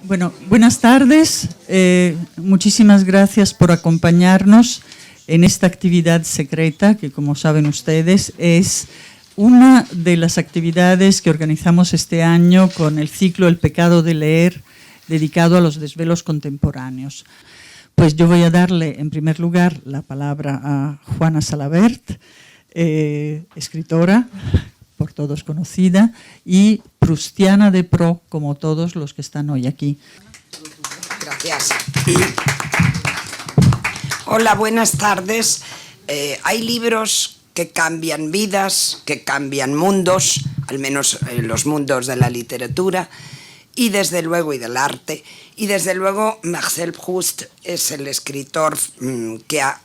Bueno, buenas tardes. Muchísimas gracias por acompañarnos en esta actividad secreta que, como saben ustedes, es una de las actividades que organizamos este año con el ciclo El pecado de leer, dedicado a los desvelos contemporáneos. Pues yo voy a darle, en primer lugar, la palabra a Juana Salabert, escritora, por todos conocida, y prustiana de pro, como todos los que están hoy aquí. Gracias. Hola, buenas tardes. Hay libros que cambian vidas, que cambian mundos, al menos los mundos de la literatura, y desde luego, y del arte. Y desde luego, Marcel Proust es el escritor que ha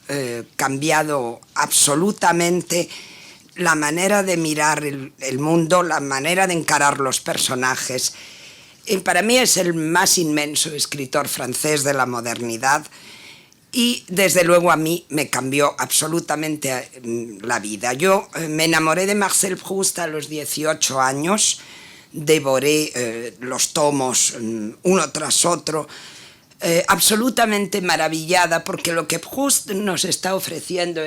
cambiado absolutamente la manera de mirar el mundo, la manera de encarar los personajes. Y para mí es el más inmenso escritor francés de la modernidad y desde luego a mí me cambió absolutamente la vida. Yo me enamoré de Marcel Proust a los 18 años, devoré los tomos uno tras otro, absolutamente maravillada, porque lo que Proust nos está ofreciendo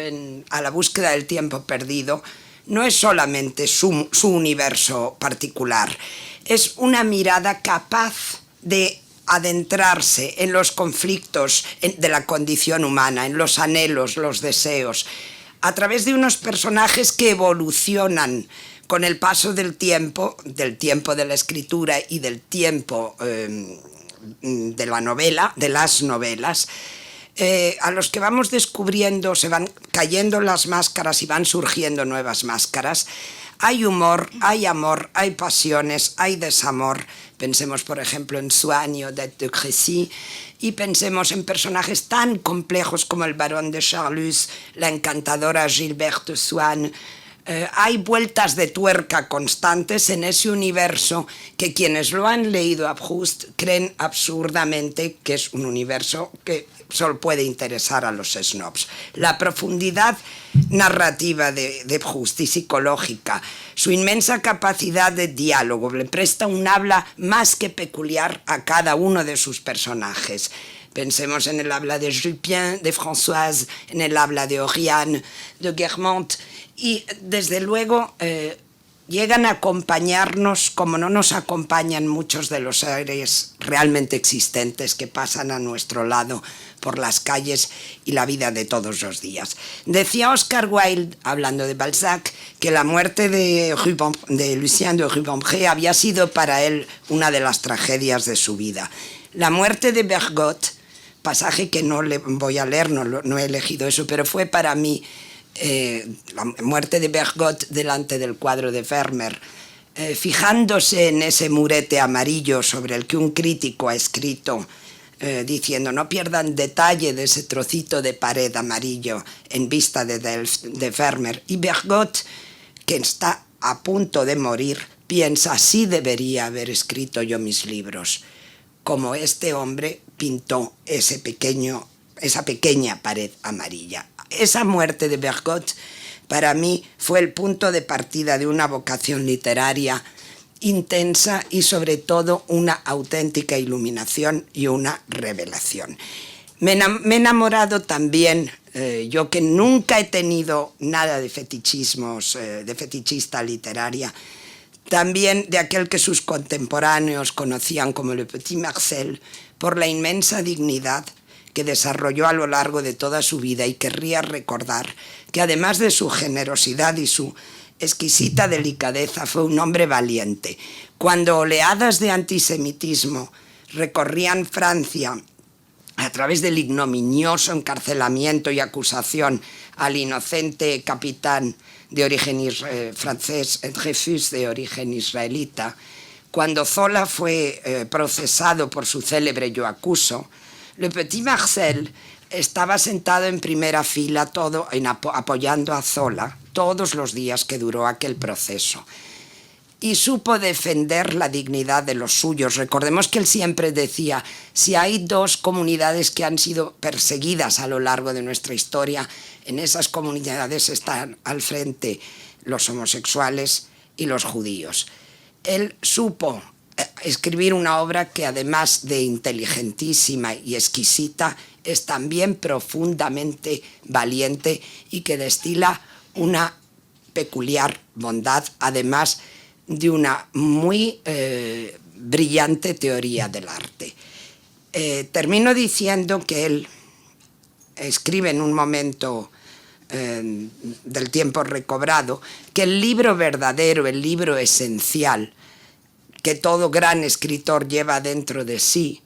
a la búsqueda del tiempo perdido no es solamente su universo particular, es una mirada capaz de adentrarse en los conflictos de la condición humana, en los anhelos, los deseos, a través de unos personajes que evolucionan con el paso del tiempo de la escritura y del tiempo de la novela, de las novelas, a los que vamos descubriendo, se van cayendo las máscaras y van surgiendo nuevas máscaras. Hay humor, hay amor, hay pasiones, hay desamor. Pensemos, por ejemplo, en Sueño de Crécy y pensemos en personajes tan complejos como el barón de Charlus, la encantadora Gilberte Swann. Hay vueltas de tuerca constantes en ese universo que quienes lo han leído a Proust creen absurdamente que es un universo que solo puede interesar a los snobs. La profundidad narrativa de Proust y psicológica, su inmensa capacidad de diálogo, le presta un habla más que peculiar a cada uno de sus personajes. Pensemos en el habla de Jupien, de Françoise, en el habla de Oriane, de Guermantes, y desde luego llegan a acompañarnos como no nos acompañan muchos de los seres realmente existentes que pasan a nuestro lado por las calles y la vida de todos los días. Decía Oscar Wilde, hablando de Balzac, que la muerte de Lucien de Rubempré había sido para él una de las tragedias de su vida. La muerte de Bergotte, pasaje que no le voy a leer, no he elegido eso, pero fue para mí la muerte de Bergotte delante del cuadro de Vermeer, fijándose en ese murete amarillo sobre el que un crítico ha escrito diciendo no pierdan detalle de ese trocito de pared amarillo en vista de Vermeer, y Bergotte, que está a punto de morir, piensa así debería haber escrito yo mis libros, como este hombre pintó esa pequeña pared amarilla. Esa muerte de Bergotte para mí fue el punto de partida de una vocación literaria intensa y sobre todo una auténtica iluminación y una revelación. Me he enamorado también, yo que nunca he tenido nada de fetichismos, de fetichista literaria, también de aquel que sus contemporáneos conocían como Le Petit Marcel, por la inmensa dignidad que desarrolló a lo largo de toda su vida, y querría recordar que además de su generosidad y su exquisita delicadeza fue un hombre valiente. Cuando oleadas de antisemitismo recorrían Francia a través del ignominioso encarcelamiento y acusación al inocente capitán de origen francés, Dreyfus, de origen israelita, cuando Zola fue procesado por su célebre Yo acuso, Le Petit Marcel estaba sentado en primera fila apoyando a Zola todos los días que duró aquel proceso. Y supo defender la dignidad de los suyos. Recordemos que él siempre decía, si hay dos comunidades que han sido perseguidas a lo largo de nuestra historia, en esas comunidades están al frente los homosexuales y los judíos. Él supo escribir una obra que además de inteligentísima y exquisita, es también profundamente valiente y que destila una peculiar bondad, además de una muy brillante teoría del arte. Termino diciendo que él escribe en un momento del tiempo recobrado que el libro verdadero, el libro esencial que todo gran escritor lleva dentro de sí,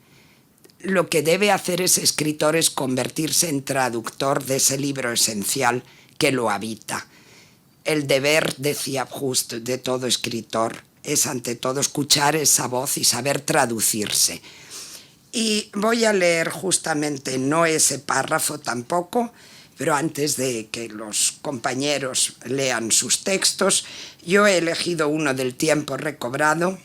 lo que debe hacer ese escritor es convertirse en traductor de ese libro esencial que lo habita. El deber, decía Proust, de todo escritor es ante todo escuchar esa voz y saber traducirse. Y voy a leer justamente, no ese párrafo tampoco, pero antes de que los compañeros lean sus textos, yo he elegido uno del tiempo recobrado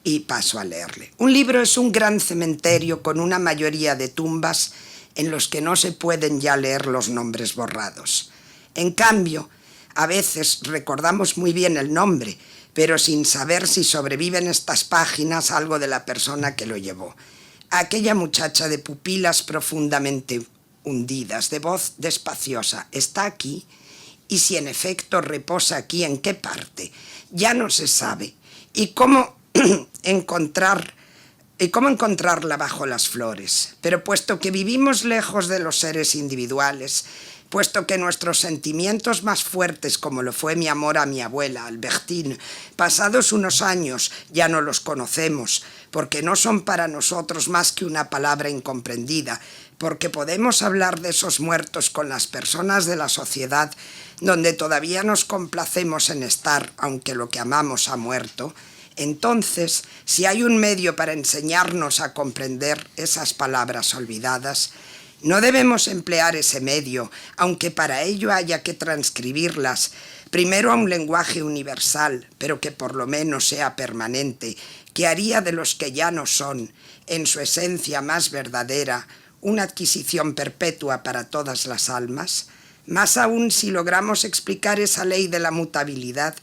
y paso a leerle. Un libro es un gran cementerio con una mayoría de tumbas en los que no se pueden ya leer los nombres borrados. En cambio, a veces recordamos muy bien el nombre, pero sin saber si sobrevive en estas páginas algo de la persona que lo llevó. Aquella muchacha de pupilas profundamente hundidas, de voz despaciosa, está aquí, y si en efecto reposa aquí, ¿en qué parte? Ya no se sabe. ¿Y cómo encontrarla bajo las flores? Pero puesto que vivimos lejos de los seres individuales, puesto que nuestros sentimientos más fuertes, como lo fue mi amor a mi abuela, Albertine, pasados unos años ya no los conocemos, porque no son para nosotros más que una palabra incomprendida, porque podemos hablar de esos muertos con las personas de la sociedad, donde todavía nos complacemos en estar, aunque lo que amamos ha muerto, entonces, si hay un medio para enseñarnos a comprender esas palabras olvidadas, no debemos emplear ese medio, aunque para ello haya que transcribirlas, primero a un lenguaje universal, pero que por lo menos sea permanente, que haría de los que ya no son, en su esencia más verdadera, una adquisición perpetua para todas las almas, más aún si logramos explicar esa ley de la mutabilidad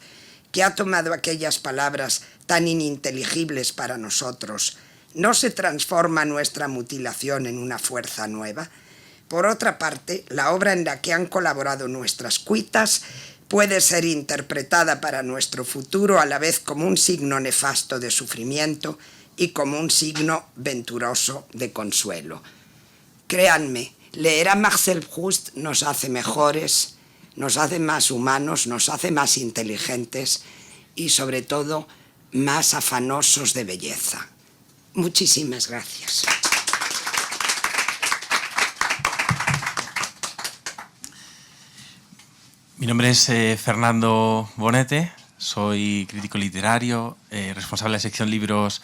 que ha tomado aquellas palabras tan ininteligibles para nosotros. ¿No se transforma nuestra mutilación en una fuerza nueva? Por otra parte, la obra en la que han colaborado nuestras cuitas puede ser interpretada para nuestro futuro a la vez como un signo nefasto de sufrimiento y como un signo venturoso de consuelo. Créanme, leer a Marcel Proust nos hace mejores, nos hace más humanos, nos hace más inteligentes y sobre todo más afanosos de belleza. Muchísimas gracias. Mi nombre es Fernando Bonete, soy crítico literario, responsable de la sección libros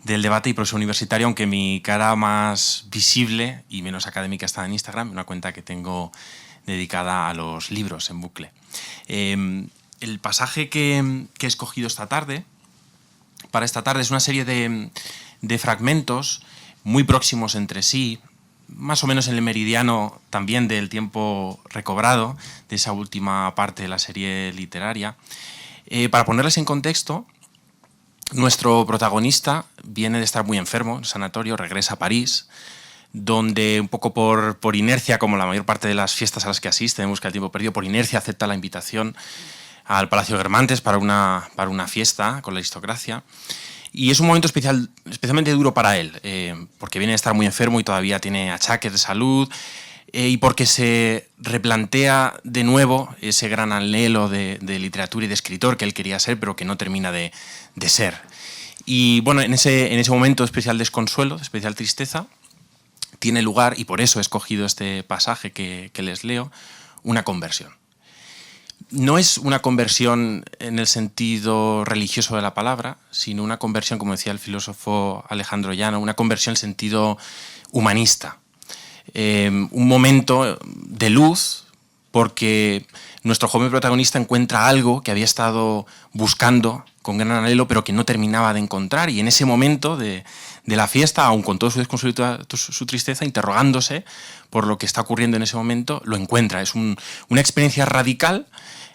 del Debate y profesor universitario, aunque mi cara más visible y menos académica está en Instagram, una cuenta que tengo dedicada a los libros en bucle. El pasaje que he escogido para esta tarde es una serie de fragmentos muy próximos entre sí, más o menos en el meridiano también del tiempo recobrado, de esa última parte de la serie literaria. Para ponerles en contexto, nuestro protagonista viene de estar muy enfermo en el sanatorio, regresa a París, donde un poco por inercia, como la mayor parte de las fiestas a las que asiste en busca del tiempo perdido, por inercia acepta la invitación al Palacio Guermantes para una fiesta con la aristocracia. Y es un momento especialmente duro para él, porque viene de estar muy enfermo y todavía tiene achaques de salud, y porque se replantea de nuevo ese gran anhelo de literatura y de escritor que él quería ser, pero que no termina de ser. Y bueno, en ese momento de especial desconsuelo, de especial tristeza, tiene lugar, y por eso he escogido este pasaje que les leo, una conversión. No es una conversión en el sentido religioso de la palabra, sino una conversión, como decía el filósofo Alejandro Llano, una conversión en sentido humanista. Un momento de luz, porque nuestro joven protagonista encuentra algo que había estado buscando con gran anhelo, pero que no terminaba de encontrar, y en ese momento de la fiesta, aun con todo su desconsuelo y su tristeza, interrogándose por lo que está ocurriendo en ese momento, lo encuentra. Es una experiencia radical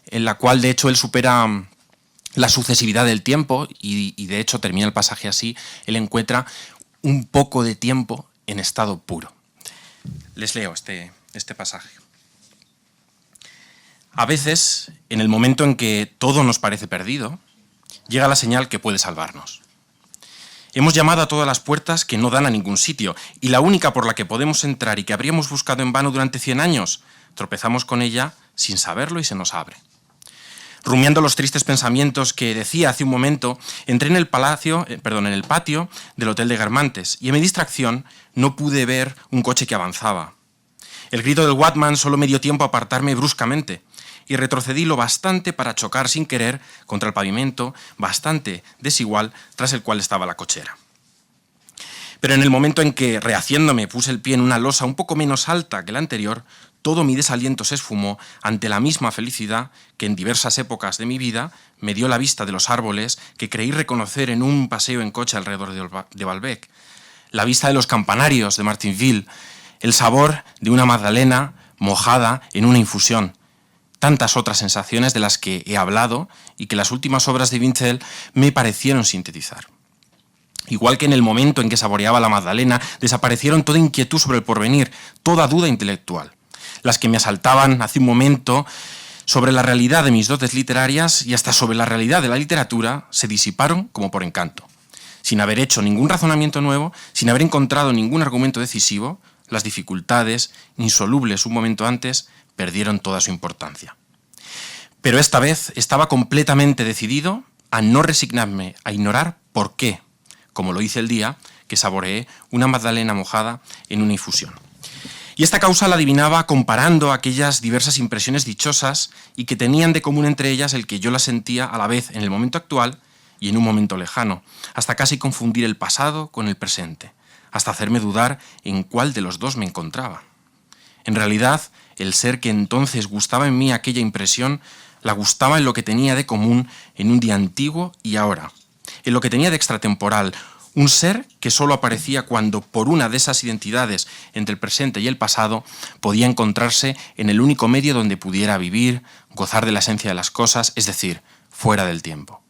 en la cual, de hecho, él supera la sucesividad del tiempo, y de hecho termina el pasaje así, él encuentra un poco de tiempo en estado puro. Les leo este pasaje. A veces, en el momento en que todo nos parece perdido, llega la señal que puede salvarnos. Hemos llamado a todas las puertas que no dan a ningún sitio, y la única por la que podemos entrar y que habríamos buscado en vano durante 100 años, tropezamos con ella sin saberlo y se nos abre. Rumiando los tristes pensamientos que decía hace un momento, entré en el patio del Hotel de Guermantes y en mi distracción no pude ver un coche que avanzaba. El grito del Watman solo me dio tiempo a apartarme bruscamente y retrocedí lo bastante para chocar sin querer contra el pavimento bastante desigual tras el cual estaba la cochera. Pero en el momento en que, rehaciéndome, puse el pie en una losa un poco menos alta que la anterior, todo mi desaliento se esfumó ante la misma felicidad que en diversas épocas de mi vida me dio la vista de los árboles que creí reconocer en un paseo en coche alrededor de Balbec, la vista de los campanarios de Martinville, el sabor de una magdalena mojada en una infusión, tantas otras sensaciones de las que he hablado y que las últimas obras de Vincel me parecieron sintetizar. Igual que en el momento en que saboreaba la magdalena, desaparecieron toda inquietud sobre el porvenir, toda duda intelectual. Las que me asaltaban hace un momento sobre la realidad de mis dotes literarias y hasta sobre la realidad de la literatura se disiparon como por encanto. Sin haber hecho ningún razonamiento nuevo, sin haber encontrado ningún argumento decisivo, las dificultades, insolubles un momento antes, perdieron toda su importancia. Pero esta vez estaba completamente decidido a no resignarme a ignorar por qué, como lo hice el día que saboreé una magdalena mojada en una infusión. Y esta causa la adivinaba comparando aquellas diversas impresiones dichosas y que tenían de común entre ellas el que yo las sentía a la vez en el momento actual y en un momento lejano, hasta casi confundir el pasado con el presente, hasta hacerme dudar en cuál de los dos me encontraba. En realidad, el ser que entonces gustaba en mí aquella impresión, la gustaba en lo que tenía de común en un día antiguo y ahora, en lo que tenía de extratemporal, un ser que solo aparecía cuando, por una de esas identidades entre el presente y el pasado, podía encontrarse en el único medio donde pudiera vivir, gozar de la esencia de las cosas, es decir, fuera del tiempo.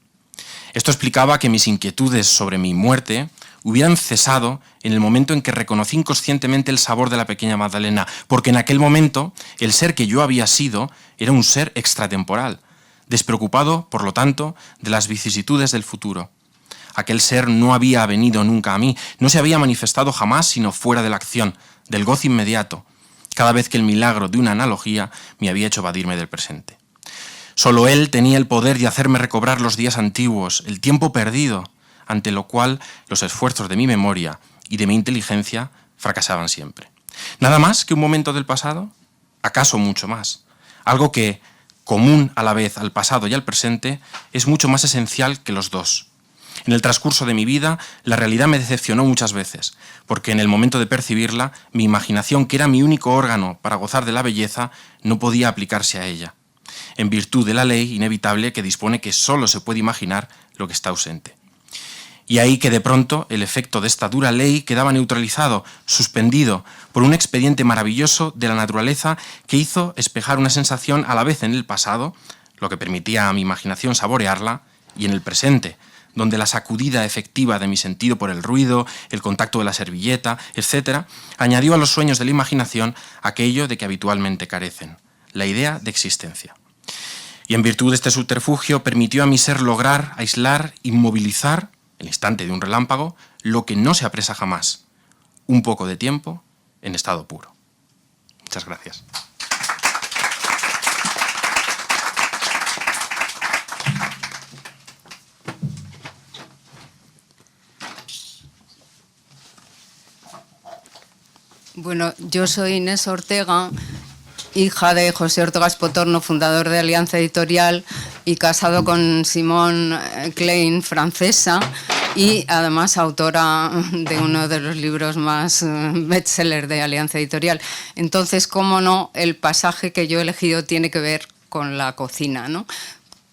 Esto explicaba que mis inquietudes sobre mi muerte hubieran cesado en el momento en que reconocí inconscientemente el sabor de la pequeña magdalena, porque en aquel momento el ser que yo había sido era un ser extratemporal, despreocupado, por lo tanto, de las vicisitudes del futuro. Aquel ser no había venido nunca a mí, no se había manifestado jamás sino fuera de la acción, del gozo inmediato, cada vez que el milagro de una analogía me había hecho evadirme del presente. Solo él tenía el poder de hacerme recobrar los días antiguos, el tiempo perdido, ante lo cual los esfuerzos de mi memoria y de mi inteligencia fracasaban siempre. ¿Nada más que un momento del pasado? ¿Acaso mucho más? Algo que, común a la vez al pasado y al presente, es mucho más esencial que los dos. En el transcurso de mi vida, la realidad me decepcionó muchas veces, porque en el momento de percibirla, mi imaginación, que era mi único órgano para gozar de la belleza, no podía aplicarse a ella, en virtud de la ley inevitable que dispone que solo se puede imaginar lo que está ausente. Y ahí que de pronto el efecto de esta dura ley quedaba neutralizado, suspendido, por un expediente maravilloso de la naturaleza que hizo espejar una sensación a la vez en el pasado, lo que permitía a mi imaginación saborearla, y en el presente, donde la sacudida efectiva de mi sentido por el ruido, el contacto de la servilleta, etc., añadió a los sueños de la imaginación aquello de que habitualmente carecen, la idea de existencia. Y en virtud de este subterfugio permitió a mi ser lograr, aislar, inmovilizar, el instante de un relámpago, lo que no se apresa jamás, un poco de tiempo en estado puro. Muchas gracias. Bueno, yo soy Inés Ortega, hija de José Ortega Espotorno, fundador de Alianza Editorial, y casado con Simone Klein, francesa, y además autora de uno de los libros más bestseller de Alianza Editorial. Entonces, cómo no, el pasaje que yo he elegido tiene que ver con la cocina, ¿no?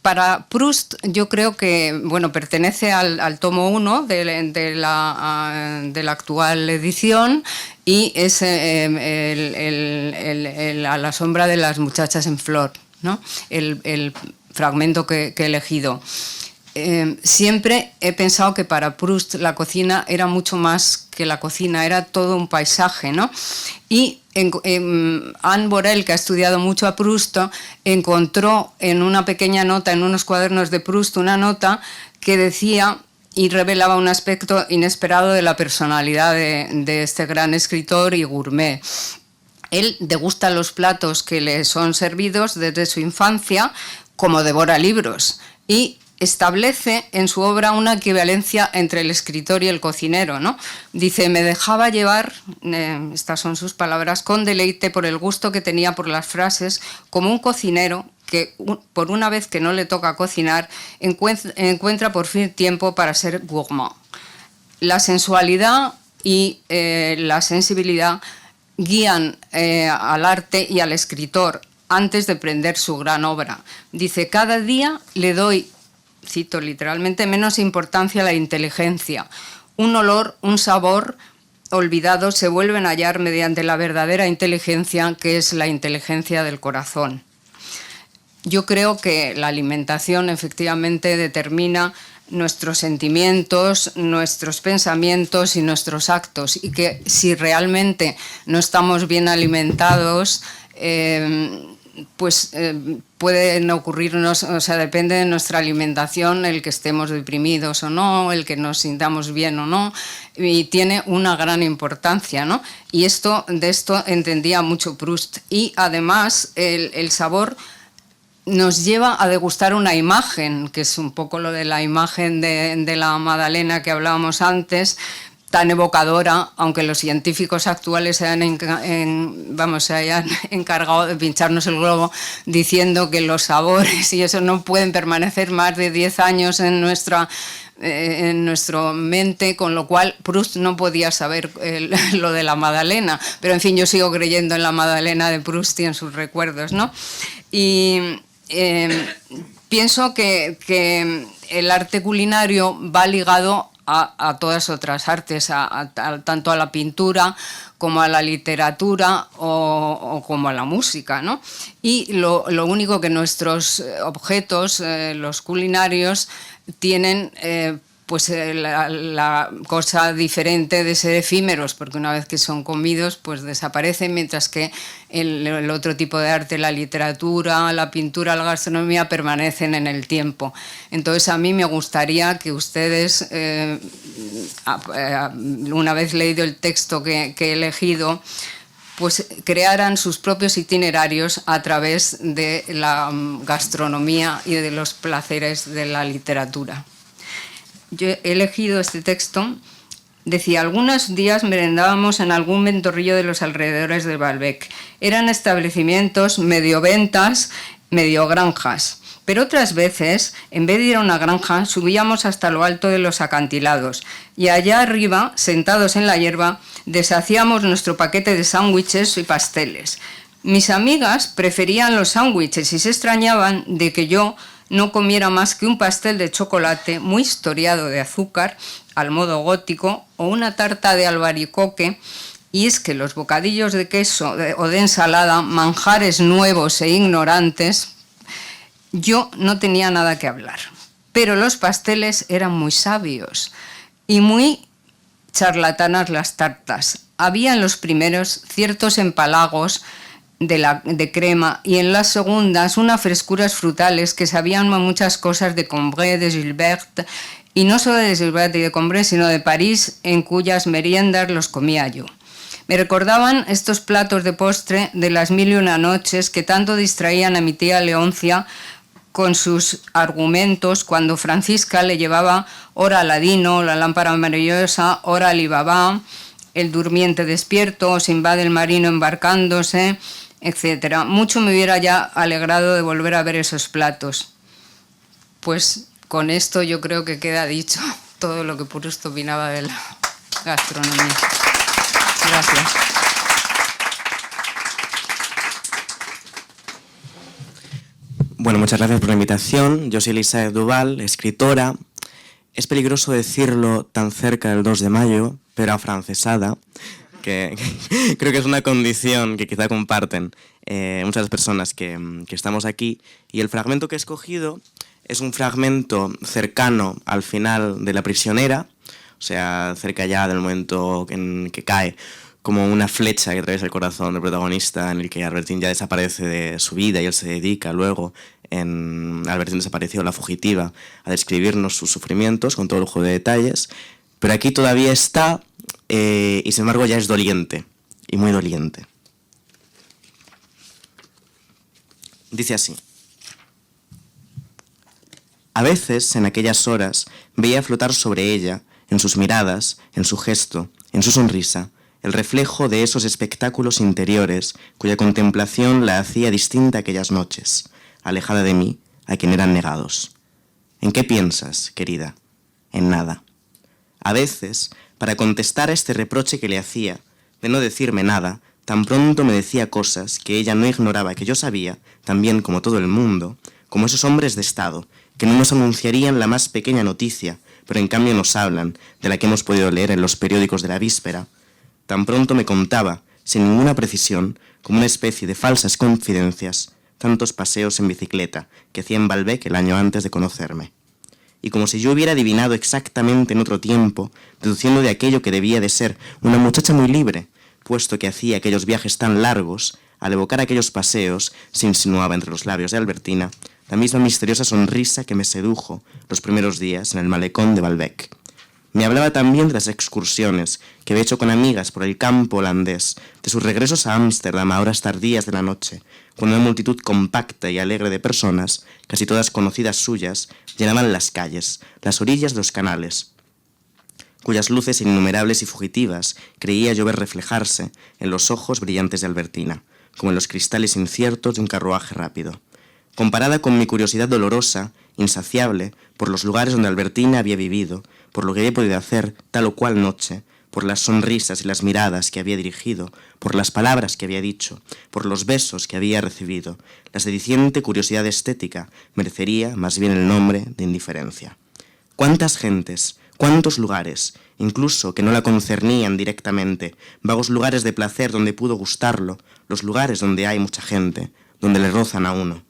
Para Proust, yo creo que, bueno, pertenece al tomo 1 de la actual edición y es A la sombra de las muchachas en flor, ¿no? El fragmento que he elegido. Siempre he pensado que para Proust la cocina era mucho más que la cocina, era todo un paisaje, ¿no? Y Anne Borel, que ha estudiado mucho a Proust, encontró en una pequeña nota, en unos cuadernos de Proust, una nota que decía y revelaba un aspecto inesperado de la personalidad de este gran escritor y gourmet. Él degusta los platos que le son servidos desde su infancia, como devora libros, y establece en su obra una equivalencia entre el escritor y el cocinero, ¿no? Dice, me dejaba llevar, estas son sus palabras, con deleite por el gusto que tenía por las frases, como un cocinero que por una vez que no le toca cocinar, encuentra por fin tiempo para ser gourmand. La sensualidad y la sensibilidad guían al arte y al escritor antes de prender su gran obra. Dice, cada día le doy, cito literalmente, menos importancia a la inteligencia. Un olor, un sabor olvidados se vuelven a hallar mediante la verdadera inteligencia, que es la inteligencia del corazón. Yo creo que la alimentación efectivamente determina nuestros sentimientos, nuestros pensamientos y nuestros actos, y que si realmente no estamos bien alimentados, pueden ocurrirnos, o sea, depende de nuestra alimentación el que estemos deprimidos o no, el que nos sintamos bien o no, y tiene una gran importancia, ¿no? Y de esto entendía mucho Proust. Y además el sabor nos lleva a degustar una imagen, que es un poco lo de la imagen de la Madalena que hablábamos antes, tan evocadora, aunque los científicos actuales se hayan encargado de pincharnos el globo diciendo que los sabores y eso no pueden permanecer más de 10 años en nuestra mente, con lo cual Proust no podía saber lo de la Madalena, pero en fin, yo sigo creyendo en la Madalena de Proust y en sus recuerdos, ¿no? Y pienso que el arte culinario va ligado a todas otras artes, tanto a la pintura como a la literatura o como a la música, ¿no? Y lo único que nuestros objetos, los culinarios, tienen la cosa diferente de ser efímeros, porque una vez que son comidos pues desaparecen, mientras que el otro tipo de arte, la literatura, la pintura, la gastronomía, permanecen en el tiempo. Entonces a mí me gustaría que ustedes, una vez leído el texto que he elegido, pues crearan sus propios itinerarios a través de la gastronomía y de los placeres de la literatura. Yo he elegido este texto. Decía, algunos días merendábamos en algún ventorrillo de los alrededores de Balbec. Eran establecimientos medio ventas, medio granjas. Pero otras veces, en vez de ir a una granja, subíamos hasta lo alto de los acantilados y allá arriba, sentados en la hierba, deshacíamos nuestro paquete de sándwiches y pasteles. Mis amigas preferían los sándwiches y se extrañaban de que yo no comiera más que un pastel de chocolate muy historiado de azúcar, al modo gótico, o una tarta de albaricoque, y es que los bocadillos de queso o de ensalada, manjares nuevos e ignorantes, yo no tenía nada que hablar. Pero los pasteles eran muy sabios y muy charlatanas las tartas. Había en los primeros ciertos empalagos de crema y en las segundas unas frescuras frutales que sabían muchas cosas de Combray, de Gilbert, y no solo de Gilbert y de Combray, sino de París, en cuyas meriendas los comía yo. Me recordaban estos platos de postre de las 1001 noches que tanto distraían a mi tía Leoncia con sus argumentos cuando Francisca le llevaba ora Aladino, la lámpara maravillosa, ora Alibaba, el durmiente despierto, Sinbad el marino embarcándose, etc. Mucho me hubiera ya alegrado de volver a ver esos platos. Pues con esto yo creo que queda dicho todo lo que Proust opinaba de la gastronomía. Gracias. Bueno, muchas gracias por la invitación. Yo soy Elizabeth Duval, escritora. Es peligroso decirlo tan cerca del 2 de mayo, pero afrancesada, creo que es una condición que quizá comparten muchas personas que estamos aquí. Y el fragmento que he escogido es un fragmento cercano al final de La prisionera, o sea, cerca ya del momento en que cae como una flecha que atraviesa el corazón del protagonista, en el que Albertine ya desaparece de su vida y él se dedica luego en Albertine desapareció, La fugitiva, a describirnos sus sufrimientos con todo lujo de detalles, pero aquí todavía está y sin embargo ya es doliente, y muy doliente. Dice así: a veces, en aquellas horas, veía flotar sobre ella, en sus miradas, en su gesto, en su sonrisa, el reflejo de esos espectáculos interiores cuya contemplación la hacía distinta aquellas noches, alejada de mí, a quien eran negados. ¿En qué piensas, querida? En nada. A veces, para contestar a este reproche que le hacía, de no decirme nada, tan pronto me decía cosas que ella no ignoraba que yo sabía, también como todo el mundo, como esos hombres de Estado, que no nos anunciarían la más pequeña noticia, pero en cambio nos hablan de la que hemos podido leer en los periódicos de la víspera. Tan pronto me contaba, sin ninguna precisión, como una especie de falsas confidencias, tantos paseos en bicicleta que hacía en Balbec el año antes de conocerme. Y como si yo hubiera adivinado exactamente en otro tiempo, deduciendo de aquello que debía de ser una muchacha muy libre, puesto que hacía aquellos viajes tan largos, al evocar aquellos paseos, se insinuaba entre los labios de Albertina la misma misteriosa sonrisa que me sedujo los primeros días en el malecón de Balbec. Me hablaba también de las excursiones que había hecho con amigas por el campo holandés, de sus regresos a Ámsterdam a horas tardías de la noche, cuando una multitud compacta y alegre de personas, casi todas conocidas suyas, llenaban las calles, las orillas de los canales, cuyas luces innumerables y fugitivas creía yo ver reflejarse en los ojos brillantes de Albertina, como en los cristales inciertos de un carruaje rápido. Comparada con mi curiosidad dolorosa, insaciable, por los lugares donde Albertina había vivido, por lo que había podido hacer tal o cual noche, por las sonrisas y las miradas que había dirigido, por las palabras que había dicho, por los besos que había recibido, la sediciente curiosidad estética merecería más bien el nombre de indiferencia. ¿Cuántas gentes, cuántos lugares, incluso que no la concernían directamente, vagos lugares de placer donde pudo gustarlo, los lugares donde hay mucha gente, donde le rozan a uno?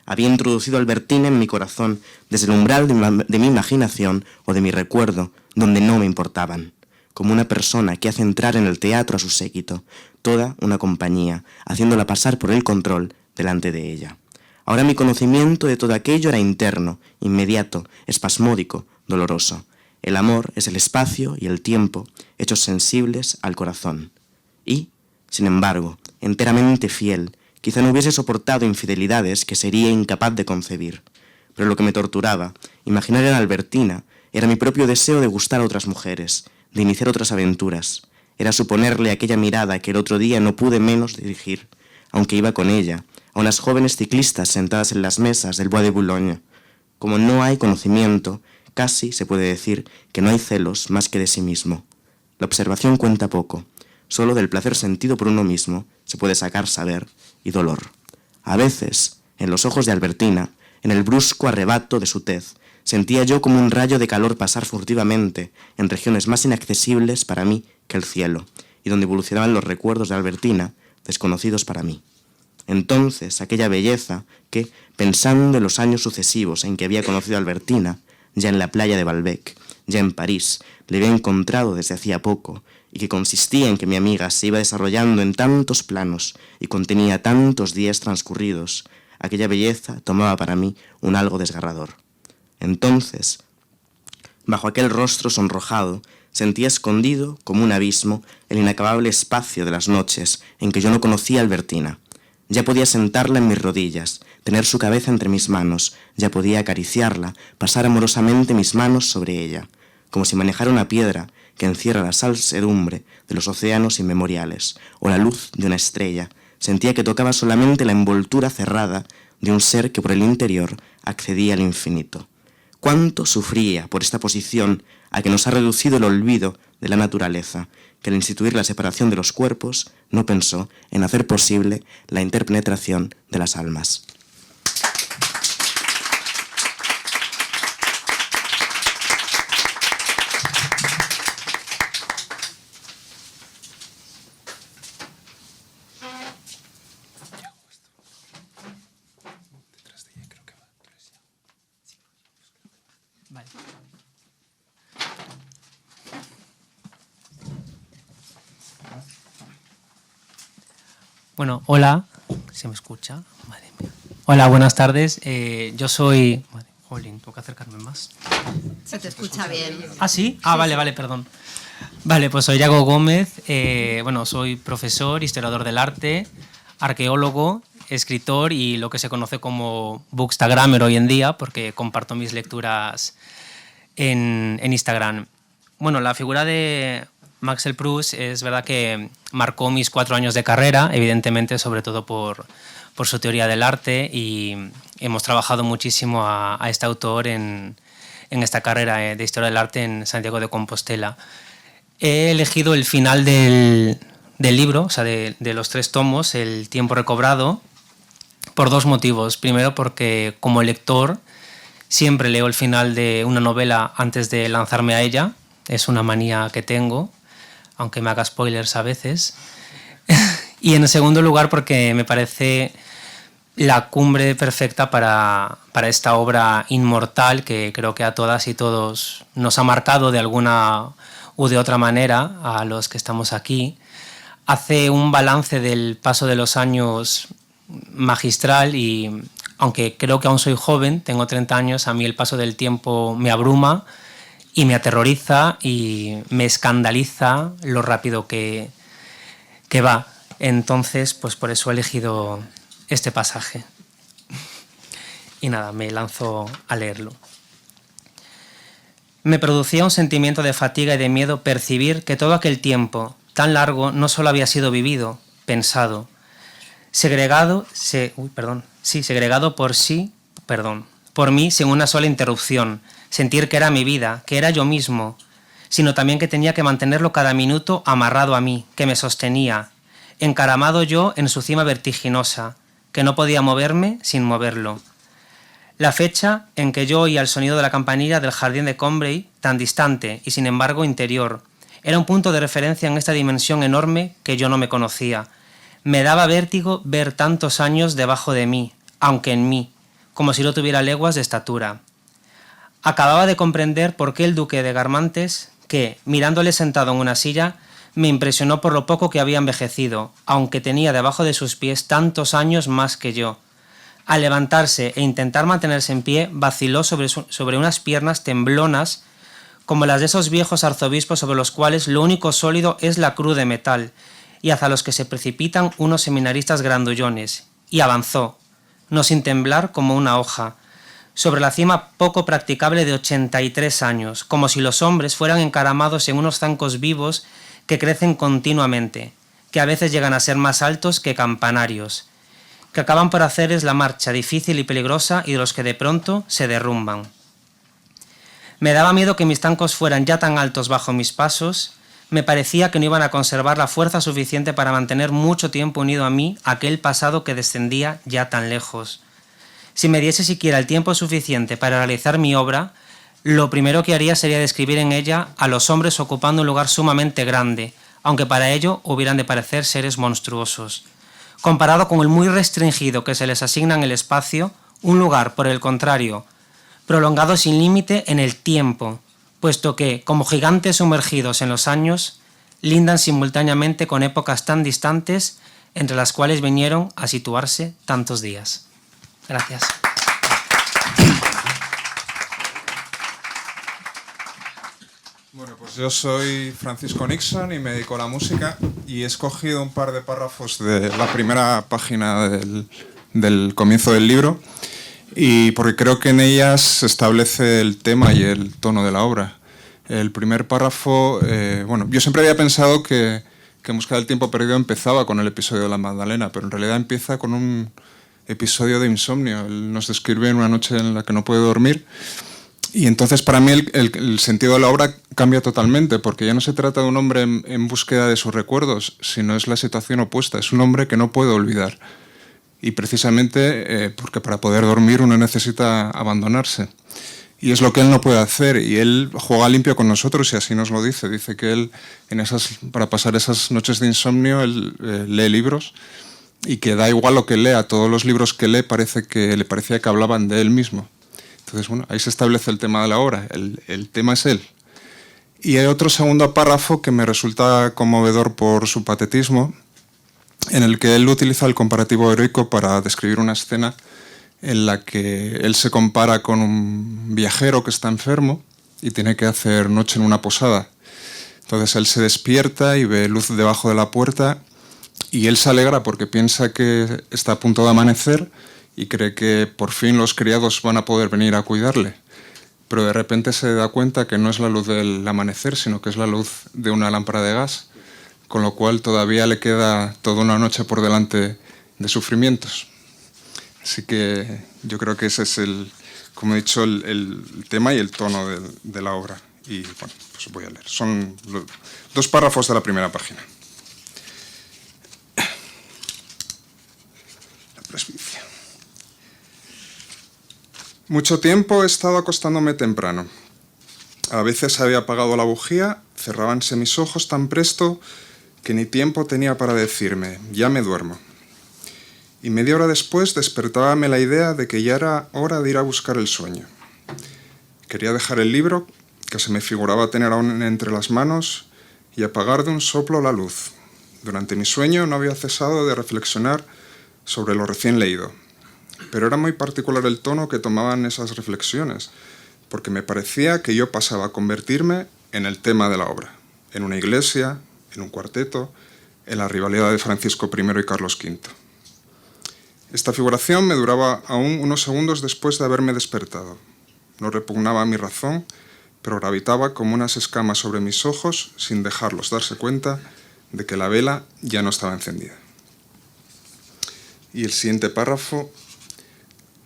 Había introducido Albertina en mi corazón desde el umbral de mi imaginación o de mi recuerdo, donde no me importaban, como una persona que hace entrar en el teatro a su séquito, toda una compañía, haciéndola pasar por el control delante de ella. Ahora mi conocimiento de todo aquello era interno, inmediato, espasmódico, doloroso. El amor es el espacio y el tiempo, hechos sensibles al corazón. Y, sin embargo, enteramente fiel, quizá no hubiese soportado infidelidades que sería incapaz de concebir. Pero lo que me torturaba, imaginar en Albertina, era mi propio deseo de gustar a otras mujeres, de iniciar otras aventuras. Era suponerle aquella mirada que el otro día no pude menos dirigir, aunque iba con ella, a unas jóvenes ciclistas sentadas en las mesas del Bois de Boulogne. Como no hay conocimiento, casi se puede decir que no hay celos más que de sí mismo. La observación cuenta poco. Solo del placer sentido por uno mismo se puede sacar saber y dolor. A veces, en los ojos de Albertina, en el brusco arrebato de su tez, sentía yo como un rayo de calor pasar furtivamente en regiones más inaccesibles para mí que el cielo, y donde evolucionaban los recuerdos de Albertina, desconocidos para mí. Entonces, aquella belleza que, pensando en los años sucesivos en que había conocido a Albertina, ya en la playa de Balbec, ya en París, le había encontrado desde hacía poco, y que consistía en que mi amiga se iba desarrollando en tantos planos y contenía tantos días transcurridos, aquella belleza tomaba para mí un algo desgarrador. Entonces, bajo aquel rostro sonrojado, sentía escondido, como un abismo, el inacabable espacio de las noches en que yo no conocía a Albertina. Ya podía sentarla en mis rodillas, tener su cabeza entre mis manos, ya podía acariciarla, pasar amorosamente mis manos sobre ella, como si manejara una piedra que encierra la salsedumbre de los océanos inmemoriales, o la luz de una estrella. Sentía que tocaba solamente la envoltura cerrada de un ser que por el interior accedía al infinito. Cuánto sufría por esta posición a que nos ha reducido el olvido de la naturaleza, que al instituir la separación de los cuerpos no pensó en hacer posible la interpenetración de las almas. Bueno, hola, ¿se me escucha? Madre mía. Hola, buenas tardes. Yo soy... Jolín, tengo que acercarme más. Se te escucha bien. ¿Ah, sí? Ah, vale, vale, perdón. Vale, pues soy Yago Gómez. Bueno, soy profesor, historiador del arte, arqueólogo, escritor y lo que se conoce como bookstagrammer hoy en día, porque comparto mis lecturas en Instagram. Bueno, la figura de Marcel Proust es verdad que marcó mis 4 años de carrera, evidentemente, sobre todo por su teoría del arte, y hemos trabajado muchísimo a este autor en esta carrera de Historia del Arte en Santiago de Compostela. He elegido el final del libro, o sea, de los 3 tomos, El tiempo recobrado, por 2 motivos. Primero, porque como lector siempre leo el final de una novela antes de lanzarme a ella. Es una manía que tengo, aunque me haga spoilers a veces. Y en segundo lugar, porque me parece la cumbre perfecta para esta obra inmortal que creo que a todas y todos nos ha marcado de alguna u de otra manera a los que estamos aquí. Hace un balance del paso de los años magistral y, aunque creo que aún soy joven, tengo 30 años, a mí el paso del tiempo me abruma y me aterroriza y me escandaliza lo rápido que va. Entonces, pues por eso he elegido este pasaje. Y nada, me lanzo a leerlo. Me producía un sentimiento de fatiga y de miedo percibir que todo aquel tiempo tan largo no solo había sido vivido, pensado, segregado por mí sin una sola interrupción, sentir que era mi vida, que era yo mismo, sino también que tenía que mantenerlo cada minuto amarrado a mí, que me sostenía, encaramado yo en su cima vertiginosa, que no podía moverme sin moverlo. La fecha en que yo oía el sonido de la campanilla del jardín de Combray, tan distante y sin embargo interior, era un punto de referencia en esta dimensión enorme que yo no me conocía. Me daba vértigo ver tantos años debajo de mí, aunque en mí, como si no tuviera leguas de estatura. Acababa de comprender por qué el duque de Guermantes, que, mirándole sentado en una silla, me impresionó por lo poco que había envejecido, aunque tenía debajo de sus pies tantos años más que yo. Al levantarse e intentar mantenerse en pie, vaciló sobre unas piernas temblonas como las de esos viejos arzobispos sobre los cuales lo único sólido es la cruz de metal, y hacia los que se precipitan unos seminaristas grandullones, y avanzó, no sin temblar como una hoja, sobre la cima poco practicable de 83 años, como si los hombres fueran encaramados en unos zancos vivos que crecen continuamente, que a veces llegan a ser más altos que campanarios, que acaban por hacerles la marcha difícil y peligrosa y de los que de pronto se derrumban. Me daba miedo que mis zancos fueran ya tan altos bajo mis pasos, me parecía que no iban a conservar la fuerza suficiente para mantener mucho tiempo unido a mí aquel pasado que descendía ya tan lejos. Si me diese siquiera el tiempo suficiente para realizar mi obra, lo primero que haría sería describir en ella a los hombres ocupando un lugar sumamente grande, aunque para ello hubieran de parecer seres monstruosos. Comparado con el muy restringido que se les asigna en el espacio, un lugar, por el contrario, prolongado sin límite en el tiempo, puesto que, como gigantes sumergidos en los años, lindan simultáneamente con épocas tan distantes entre las cuales vinieron a situarse tantos días. Gracias. Bueno, pues yo soy Francisco Nixon y me dedico a la música y he escogido un par de párrafos de la primera página del comienzo del libro y porque creo que en ellas se establece el tema y el tono de la obra. El primer párrafo, bueno, yo siempre había pensado que En busca del tiempo perdido empezaba con el episodio de la Magdalena, pero en realidad empieza con un episodio de insomnio. Él nos describe en una noche en la que no puede dormir. Y entonces para mí el sentido de la obra cambia totalmente, porque ya no se trata de un hombre en búsqueda de sus recuerdos, sino es la situación opuesta. Es un hombre que no puede olvidar. Y precisamente porque para poder dormir uno necesita abandonarse. Y es lo que él no puede hacer. Y él juega limpio con nosotros y así nos lo dice. Dice que él, para pasar esas noches de insomnio, él lee libros y que da igual lo que lea. Todos los libros que lee le parecía que hablaban de él mismo. Entonces, bueno, ahí se establece el tema de la obra. El tema es él. Y hay otro segundo párrafo que me resulta conmovedor por su patetismo. en el que él utiliza el comparativo heroico para describir una escena en la que él se compara con un viajero que está enfermo y tiene que hacer noche en una posada. Entonces él se despierta y ve luz debajo de la puerta y él se alegra porque piensa que está a punto de amanecer y cree que por fin los criados van a poder venir a cuidarle. Pero de repente se da cuenta que no es la luz del amanecer, sino que es la luz de una lámpara de gas, con lo cual todavía le queda toda una noche por delante de sufrimientos. Así que yo creo que ese es, como he dicho, el tema y el tono de la obra. Y bueno, pues voy a leer. Son 2 párrafos de la primera página. La presbicia. Mucho tiempo he estado acostándome temprano. A veces había apagado la bujía, cerrábanse mis ojos tan presto que ni tiempo tenía para decirme, ya me duermo. Y media hora después despertábame la idea de que ya era hora de ir a buscar el sueño. Quería dejar el libro, que se me figuraba tener aún entre las manos, y apagar de un soplo la luz. Durante mi sueño no había cesado de reflexionar sobre lo recién leído. Pero era muy particular el tono que tomaban esas reflexiones, porque me parecía que yo pasaba a convertirme en el tema de la obra, en una iglesia, en un cuarteto, en la rivalidad de Francisco I y Carlos V. Esta figuración me duraba aún unos segundos después de haberme despertado. No repugnaba a mi razón, pero gravitaba como unas escamas sobre mis ojos sin dejarlos darse cuenta de que la vela ya no estaba encendida. Y el siguiente párrafo: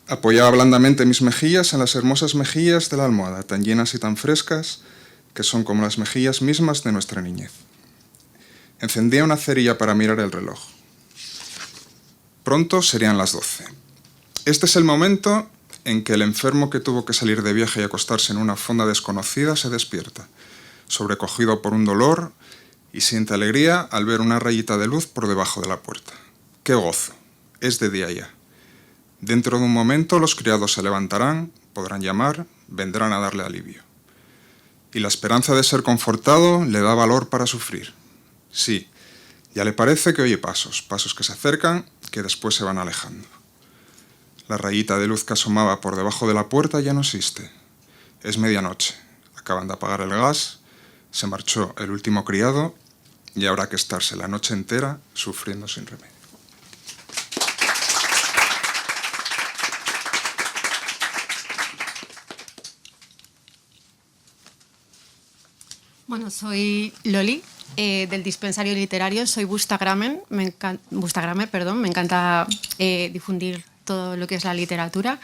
apoyaba blandamente mis mejillas en las hermosas mejillas de la almohada, tan llenas y tan frescas que son como las mejillas mismas de nuestra niñez. Encendía una cerilla para mirar el reloj. Pronto serían las 12. Este es el momento en que el enfermo que tuvo que salir de viaje y acostarse en una fonda desconocida se despierta, sobrecogido por un dolor, y siente alegría al ver una rayita de luz por debajo de la puerta. ¡Qué gozo! Es de día ya. Dentro de un momento los criados se levantarán, podrán llamar, vendrán a darle alivio. Y la esperanza de ser confortado le da valor para sufrir. Sí, ya le parece que oye pasos que se acercan, que después se van alejando. La rayita de luz que asomaba por debajo de la puerta ya no existe. Es medianoche, acaban de apagar el gas, se marchó el último criado y habrá que estarse la noche entera sufriendo sin remedio. Bueno, soy Loli, del dispensario literario, soy Bustagramer, me encanta difundir todo lo que es la literatura,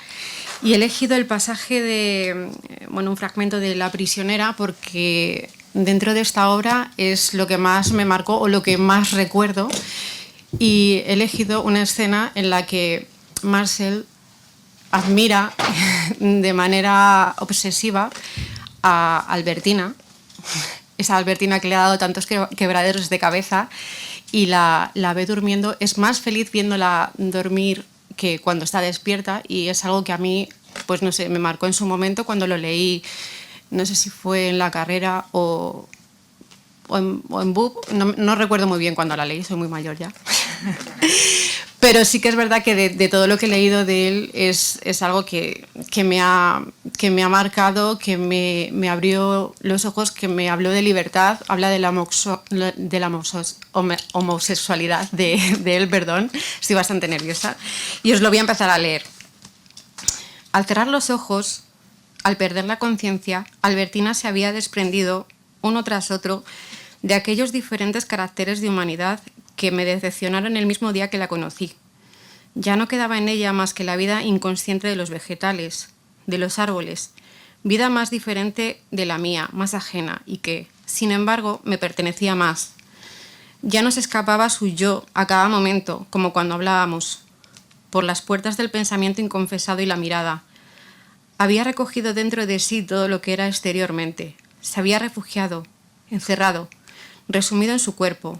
y he elegido el pasaje de, un fragmento de La prisionera porque dentro de esta obra es lo que más me marcó o lo que más recuerdo, y he elegido una escena en la que Marcel admira de manera obsesiva a Albertina, esa Albertina que le ha dado tantos quebraderos de cabeza, y la ve durmiendo. Es más feliz viéndola dormir que cuando está despierta, y es algo que a mí, pues no sé, me marcó en su momento cuando lo leí, no sé si fue en la carrera o en BUP, no recuerdo muy bien cuando la leí, soy muy mayor ya. Pero sí que es verdad que de todo lo que he leído de él es algo que me ha marcado, que me abrió los ojos, que me habló de libertad, habla de la homosexualidad de él, perdón, estoy bastante nerviosa, y os lo voy a empezar a leer. Al cerrar los ojos, al perder la conciencia, Albertina se había desprendido, uno tras otro, de aquellos diferentes caracteres de humanidad que me decepcionaron el mismo día que la conocí. Ya no quedaba en ella más que la vida inconsciente de los vegetales, de los árboles, vida más diferente de la mía, más ajena, y que, sin embargo, me pertenecía más. Ya no se escapaba su yo a cada momento, como cuando hablábamos, por las puertas del pensamiento inconfesado y la mirada. Había recogido dentro de sí todo lo que era exteriormente. Se había refugiado, encerrado, resumido en su cuerpo.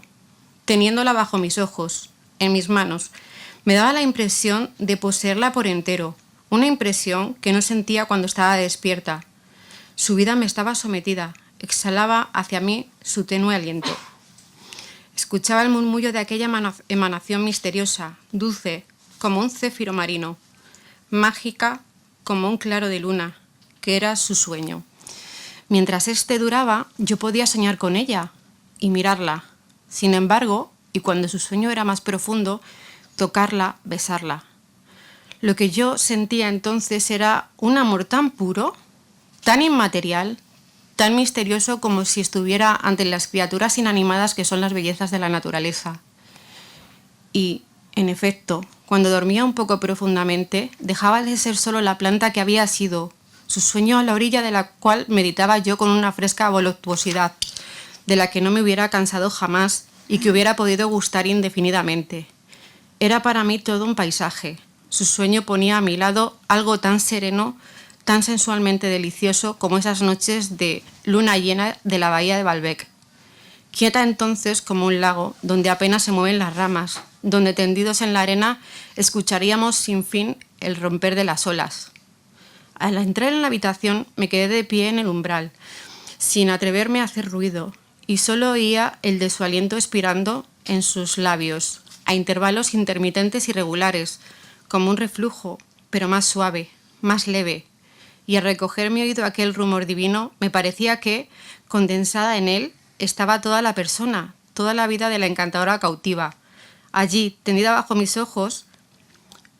Teniéndola bajo mis ojos, en mis manos, me daba la impresión de poseerla por entero, una impresión que no sentía cuando estaba despierta. Su vida me estaba sometida, exhalaba hacia mí su tenue aliento. Escuchaba el murmullo de aquella emanación misteriosa, dulce, como un céfiro marino, mágica como un claro de luna, que era su sueño. Mientras este duraba, yo podía soñar con ella y mirarla. Sin embargo, y cuando su sueño era más profundo, tocarla, besarla. Lo que yo sentía entonces era un amor tan puro, tan inmaterial, tan misterioso como si estuviera ante las criaturas inanimadas que son las bellezas de la naturaleza. Y, en efecto, cuando dormía un poco profundamente, dejaba de ser solo la planta que había sido, su sueño a la orilla de la cual meditaba yo con una fresca voluptuosidad, de la que no me hubiera cansado jamás y que hubiera podido gustar indefinidamente. Era para mí todo un paisaje. Su sueño ponía a mi lado algo tan sereno, tan sensualmente delicioso como esas noches de luna llena de la bahía de Baalbek. Quieta entonces como un lago, donde apenas se mueven las ramas, donde tendidos en la arena escucharíamos sin fin el romper de las olas. Al entrar en la habitación me quedé de pie en el umbral, sin atreverme a hacer ruido, y solo oía el de su aliento expirando en sus labios, a intervalos intermitentes y regulares, como un reflujo, pero más suave, más leve, y al recoger mi oído aquel rumor divino, me parecía que, condensada en él, estaba toda la persona, toda la vida de la encantadora cautiva. Allí, tendida bajo mis ojos,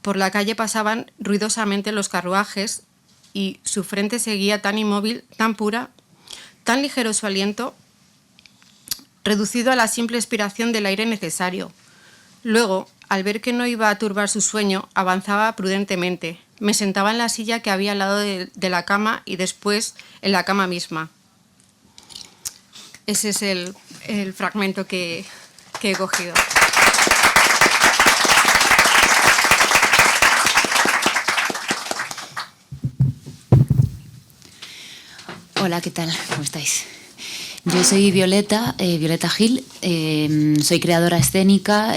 por la calle pasaban ruidosamente los carruajes y su frente seguía tan inmóvil, tan pura, tan ligero su aliento, reducido a la simple expiración del aire necesario. Luego, al ver que no iba a turbar su sueño, avanzaba prudentemente. Me sentaba en la silla que había al lado de la cama y después en la cama misma. Ese es el fragmento que he cogido. Hola, ¿qué tal? ¿Cómo estáis? Yo soy Violeta Gil, soy creadora escénica,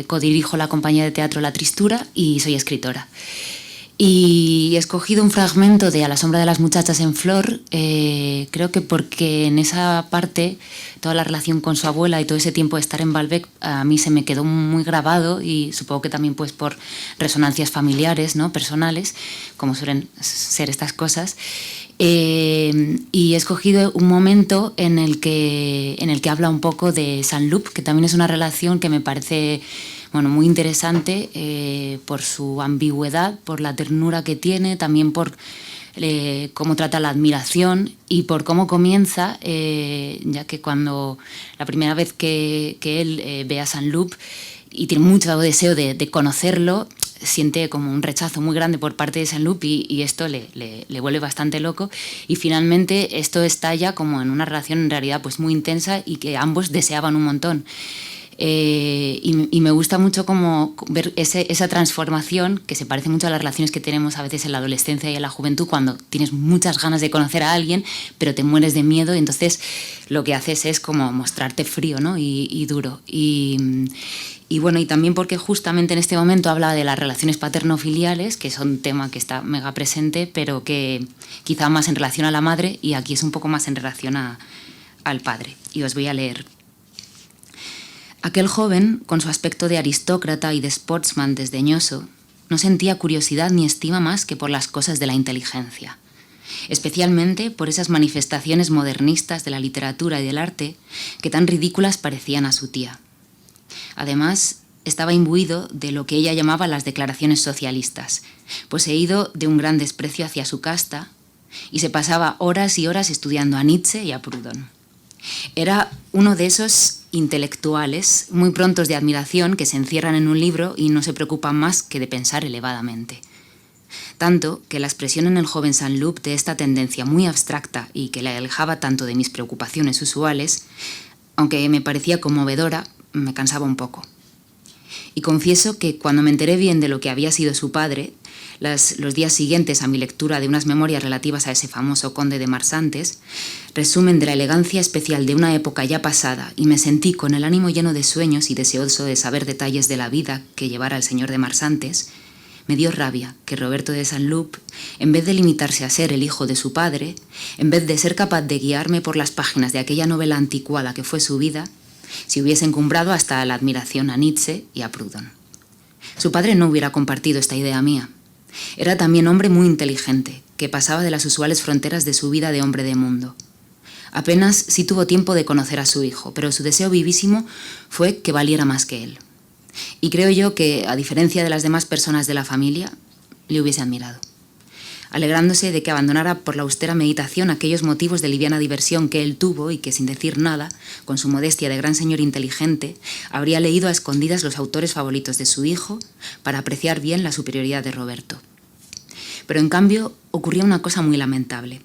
codirijo la compañía de teatro La Tristura y soy escritora. Y he escogido un fragmento de A la sombra de las muchachas en flor, creo que porque en esa parte toda la relación con su abuela y todo ese tiempo de estar en Baalbek a mí se me quedó muy grabado y supongo que también pues por resonancias familiares, ¿no? Personales, como suelen ser estas cosas. Y he escogido un momento en el que habla un poco de Saint-Loup, que también es una relación que me parece muy interesante por su ambigüedad, por la ternura que tiene, también por cómo trata la admiración y por cómo comienza, ya que cuando la primera vez que él ve a Saint-Loup y tiene mucho deseo de conocerlo, siente como un rechazo muy grande por parte de Saint-Loup y esto le vuelve bastante loco y finalmente esto estalla como en una relación en realidad pues muy intensa y que ambos deseaban un montón. Y me gusta mucho como ver esa transformación que se parece mucho a las relaciones que tenemos a veces en la adolescencia y en la juventud, cuando tienes muchas ganas de conocer a alguien pero te mueres de miedo y entonces lo que haces es como mostrarte frío, ¿no? y duro y bueno, y también porque justamente en este momento habla de las relaciones paterno-filiales, que son un tema que está mega presente, pero que quizá más en relación a la madre, y aquí es un poco más en relación al padre. Y os voy a leer. Aquel joven, con su aspecto de aristócrata y de sportsman desdeñoso, no sentía curiosidad ni estima más que por las cosas de la inteligencia, especialmente por esas manifestaciones modernistas de la literatura y del arte que tan ridículas parecían a su tía. Además, estaba imbuido de lo que ella llamaba las declaraciones socialistas, poseído de un gran desprecio hacia su casta, y se pasaba horas y horas estudiando a Nietzsche y a Proudhon. Era uno de esos intelectuales muy prontos de admiración que se encierran en un libro y no se preocupan más que de pensar elevadamente. Tanto que la expresión en el joven Saint-Loup de esta tendencia muy abstracta y que le alejaba tanto de mis preocupaciones usuales, aunque me parecía conmovedora, me cansaba un poco. Y confieso que cuando me enteré bien de lo que había sido su padre, los días siguientes a mi lectura de unas memorias relativas a ese famoso conde de Marsantes, resumen de la elegancia especial de una época ya pasada, y me sentí con el ánimo lleno de sueños y deseoso de saber detalles de la vida que llevara el señor de Marsantes, me dio rabia que Roberto de Saint-Loup, en vez de limitarse a ser el hijo de su padre, en vez de ser capaz de guiarme por las páginas de aquella novela anticuada que fue su vida, si hubiese encumbrado hasta la admiración a Nietzsche y a Proudhon. Su padre no hubiera compartido esta idea mía. Era también hombre muy inteligente, que pasaba de las usuales fronteras de su vida de hombre de mundo. Apenas sí tuvo tiempo de conocer a su hijo, pero su deseo vivísimo fue que valiera más que él. Y creo yo que, a diferencia de las demás personas de la familia, le hubiese admirado, alegrándose de que abandonara por la austera meditación aquellos motivos de liviana diversión que él tuvo y que, sin decir nada, con su modestia de gran señor inteligente, habría leído a escondidas los autores favoritos de su hijo para apreciar bien la superioridad de Roberto. Pero en cambio ocurría una cosa muy lamentable.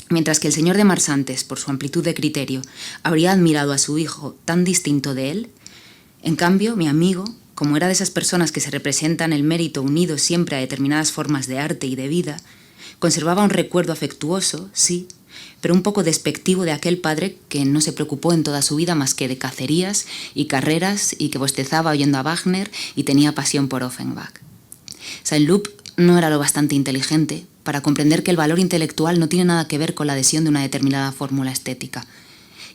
Mientras que el señor de Marsantes, por su amplitud de criterio, habría admirado a su hijo tan distinto de él, en cambio, mi amigo, como era de esas personas que se representan el mérito unido siempre a determinadas formas de arte y de vida, conservaba un recuerdo afectuoso, sí, pero un poco despectivo de aquel padre que no se preocupó en toda su vida más que de cacerías y carreras y que bostezaba oyendo a Wagner y tenía pasión por Offenbach. Saint-Loup no era lo bastante inteligente para comprender que el valor intelectual no tiene nada que ver con la adhesión de una determinada fórmula estética,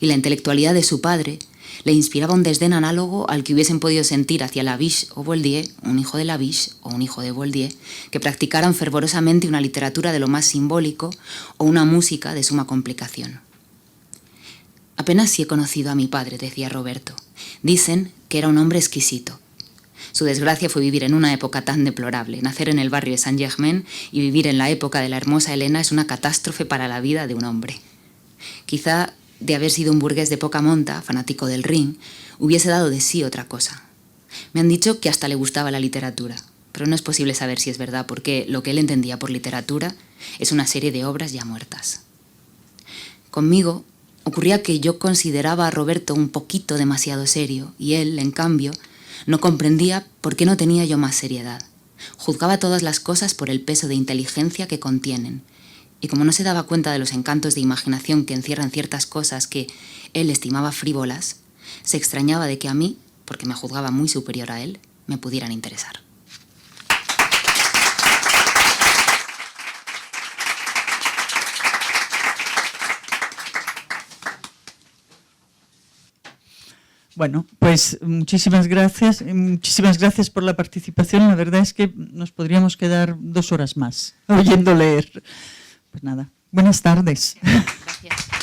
y la intelectualidad de su padre le inspiraba un desdén análogo al que hubiesen podido sentir hacia Labiche o Boieldieu, un hijo de Labiche o un hijo de Boieldieu, que practicaran fervorosamente una literatura de lo más simbólico o una música de suma complicación. Apenas si he conocido a mi padre, decía Roberto. Dicen que era un hombre exquisito. Su desgracia fue vivir en una época tan deplorable. Nacer en el barrio de Saint-Germain y vivir en la época de la hermosa Helena es una catástrofe para la vida de un hombre. Quizá, de haber sido un burgués de poca monta, fanático del Ring, hubiese dado de sí otra cosa. Me han dicho que hasta le gustaba la literatura, pero no es posible saber si es verdad, porque lo que él entendía por literatura es una serie de obras ya muertas. Conmigo ocurría que yo consideraba a Roberto un poquito demasiado serio, y él, en cambio, no comprendía por qué no tenía yo más seriedad. Juzgaba todas las cosas por el peso de inteligencia que contienen, y como no se daba cuenta de los encantos de imaginación que encierran ciertas cosas que él estimaba frívolas, se extrañaba de que a mí, porque me juzgaba muy superior a él, me pudieran interesar. Bueno, pues muchísimas gracias por la participación. La verdad es que nos podríamos quedar 2 horas más oyendo leer. Pues nada, buenas tardes. Gracias.